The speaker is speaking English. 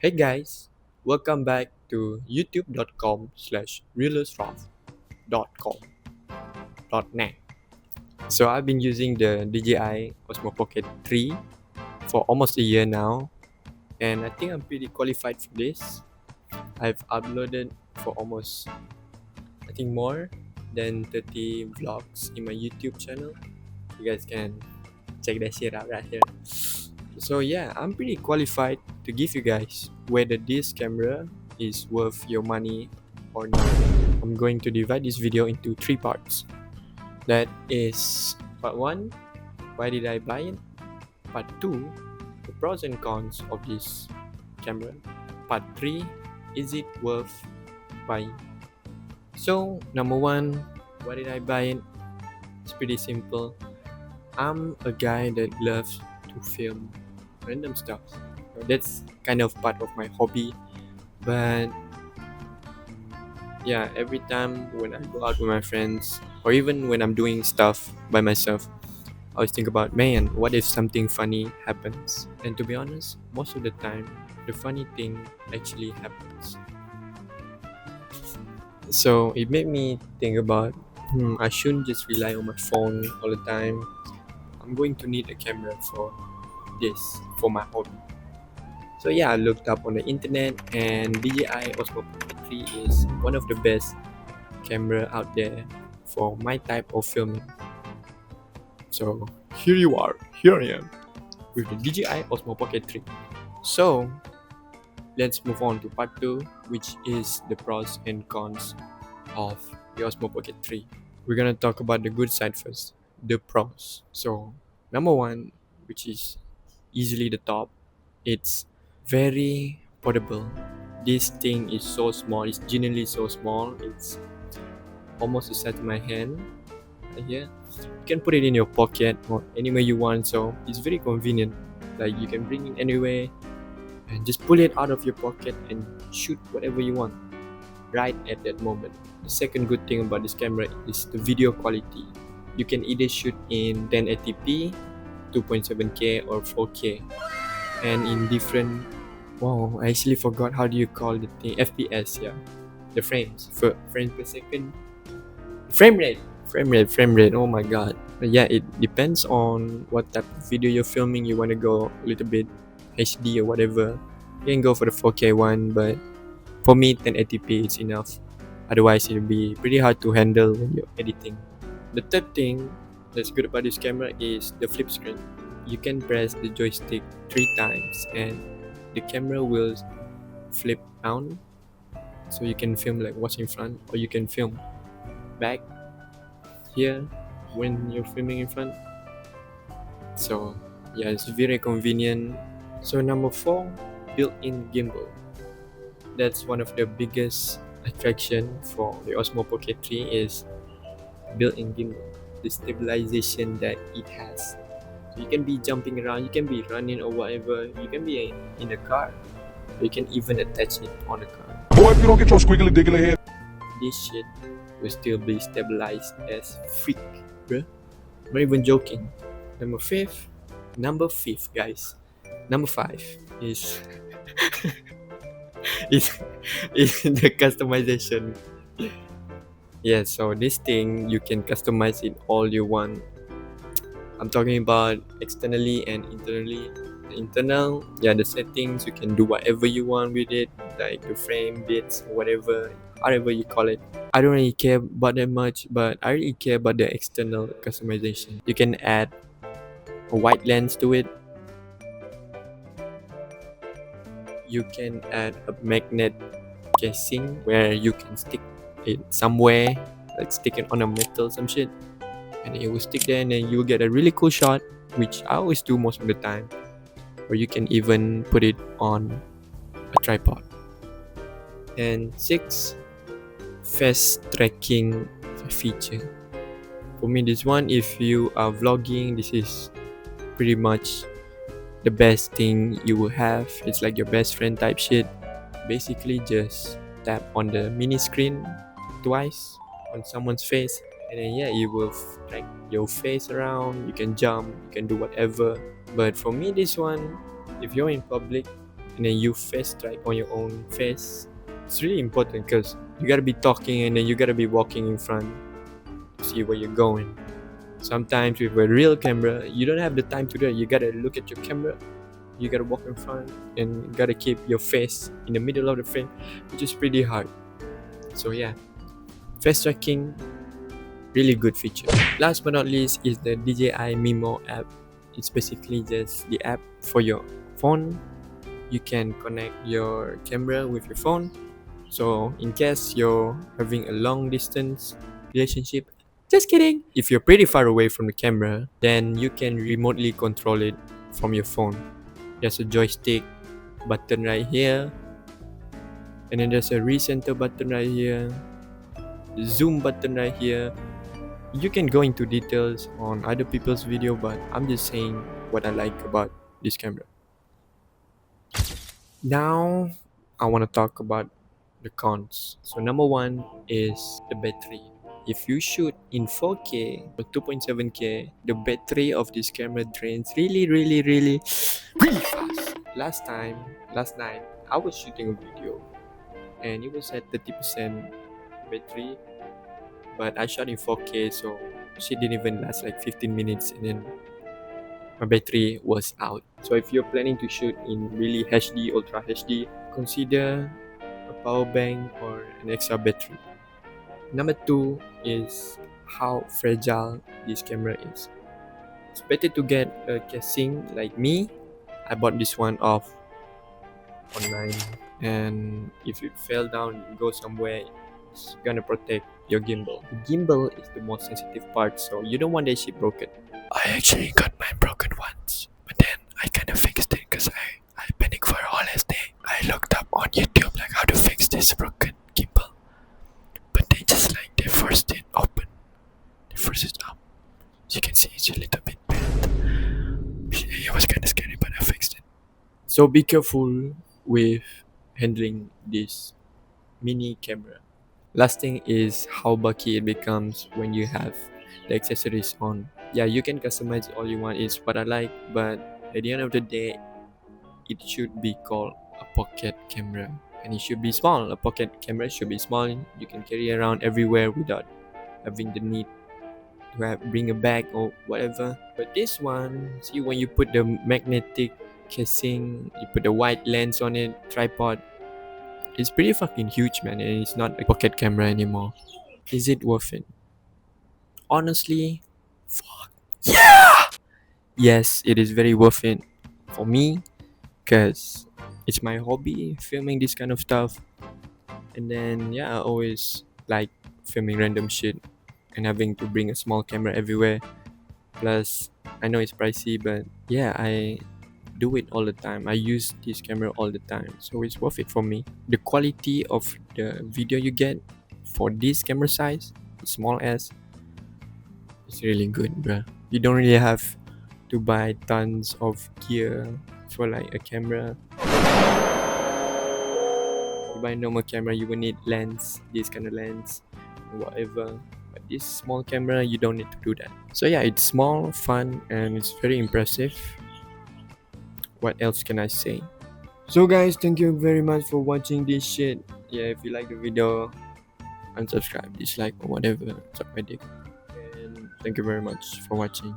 Hey guys, welcome back to youtube.com/realesrough.com.net. So I've been using the DJI Osmo Pocket 3 for almost a year now, and I think I'm pretty qualified for this. I've uploaded for almost, I think, more than 30 vlogs in my YouTube channel. You guys can check that shit out right here. So yeah, I'm pretty qualified to give you guys whether this camera is worth your money or not. I'm going to divide this video into three parts. That is part 1, why did I buy it? Part 2, the pros and cons of this camera. Part 3, is it worth buying? So number 1, why did I buy it? It's pretty simple. I'm a guy that loves to film random stuff. That's kind of part of my hobby. But yeah, every time when I go out with my friends, or even when I'm doing stuff by myself, I always think about, man, what if something funny happens? And to be honest, most of the time, the funny thing actually happens. So it made me think about, I shouldn't just rely on my phone all the time. I'm going to need a camera for this, for my hobby. So yeah, I looked up on the internet, and DJI Osmo Pocket 3 is one of the best camera out there for my type of filming. So here I am with the DJI Osmo Pocket 3. So let's move on to part 2, which is the pros and cons of the Osmo Pocket 3. We're gonna talk about the good side first, the pros. So number 1, which is easily the top, it's very portable. This thing is so small, it's genuinely so small, it's almost the size of my hand right here. You can put it in your pocket or anywhere you want, so it's very convenient. Like you can bring it anywhere and just pull it out of your pocket and shoot whatever you want right at that moment. The second good thing about this camera is the video quality. You can either shoot in 1080p, 2.7K or 4K, and in different, wow, I actually forgot how do you call the thing, FPS, yeah, the frames per second, frame rate, oh my god. But yeah, it depends on what type of video you're filming. You want to go a little bit HD or whatever, you can go for the 4K one, but for me 1080p is enough. Otherwise it'll be pretty hard to handle when you're editing. The third thing that's good about this camera is the flip screen. You can press the joystick 3 times and the camera will flip down, so you can film like what's in front, or you can film back here when you're filming in front. So yeah, it's very convenient. So number 4, built-in gimbal. That's one of the biggest attraction for the Osmo Pocket 3 is built-in gimbal, the stabilization that it has. So you can be jumping around, you can be running or whatever, you can be in a car, you can even attach it on a car. Boy, if you don't get your squiggly diggly head. This shit will still be stabilized as freak, bruh. I'm not even joking. Number 5, guys. Number 5 is is is the customization. Yeah, so this thing you can customize it all you want. I'm talking about externally and internally. The internal, yeah, the settings, you can do whatever you want with it, like the frame bits, whatever, however you call it. I don't really care about that much, but I really care about the external customization. You can add a white lens to it. You can add a magnet casing where you can stick it somewhere, like stick it on a metal, some shit, and it will stick there, and then you'll get a really cool shot, which I always do most of the time. Or you can even put it on a tripod. And 6, fast tracking feature. For me, this one, if you are vlogging, this is pretty much the best thing you will have. It's like your best friend type shit. Basically, just tap on the mini screen twice on someone's face, and then yeah, you will track your face around. You can jump, you can do whatever. But for me, this one, if you're in public and then you face track on your own face. It's really important because you gotta be talking and then you gotta be walking in front to see where you're going. Sometimes with a real camera, you don't have the time to do it. You gotta look at your camera, you gotta walk in front, and you gotta keep your face in the middle of the frame, which is pretty hard. So yeah, face tracking, really good feature. Last but not least is the DJI Mimo app. It's basically just the app for your phone. You can connect your camera with your phone. So in case you're having a long distance relationship, just kidding. If you're pretty far away from the camera, then you can remotely control it from your phone. There's a joystick button right here, and then there's a recenter button right here, the zoom button right here. You can go into details on other people's video, but I'm just saying what I like about this camera. Now I want to talk about the cons. So number one is the battery. If you shoot in 4K or 2.7K, the battery of this camera drains really fast. Last night, I was shooting a video and it was at 30% battery, but I shot in 4K, so she didn't even last like 15 minutes and then my battery was out. So if you're planning to shoot in really HD, ultra HD, consider a power bank or an extra battery. Number two is how fragile this camera is. It's better to get a casing like me. I bought this one off online, and if it fell down, go somewhere, it's gonna protect your gimbal. The gimbal is the most sensitive part, so you don't want that shit broken. I actually got mine broken once, but then I kind of fixed it because I panicked for a whole day. I looked up on YouTube like how to fix this broken gimbal, but they forced it open. They forced it up. As you can see, it's a little bit bent. It was kind of scary, but I fixed it. So be careful with handling this mini camera. Last thing is how bulky it becomes when you have the accessories on. Yeah, you can customize all you want, is what I like, but at the end of the day, it should be called a pocket camera. And it should be small. A pocket camera should be small. You can carry around everywhere without having the need to bring a bag or whatever. But this one, see, when you put the magnetic casing, you put the wide lens on it, tripod, it's pretty fucking huge, man, and it's not a pocket camera anymore. Is it worth it? Honestly, fuck yeah! Yes, it is very worth it for me, because it's my hobby, filming this kind of stuff. And then, yeah, I always like filming random shit and having to bring a small camera everywhere. Plus, I know it's pricey, but yeah, I do it all the time. I use this camera all the time, so it's worth it for me. The quality of the video you get for this camera size, small as, it's really good, bruh. You don't really have to buy tons of gear for like a camera. You buy a normal camera, you will need lens, this kind of lens, whatever. But this small camera, you don't need to do that. So yeah, it's small, fun, and it's very impressive. What else can I say? So guys, thank you very much for watching this shit. Yeah, if you like the video, unsubscribe, dislike, or whatever, suck my dick. And thank you very much for watching.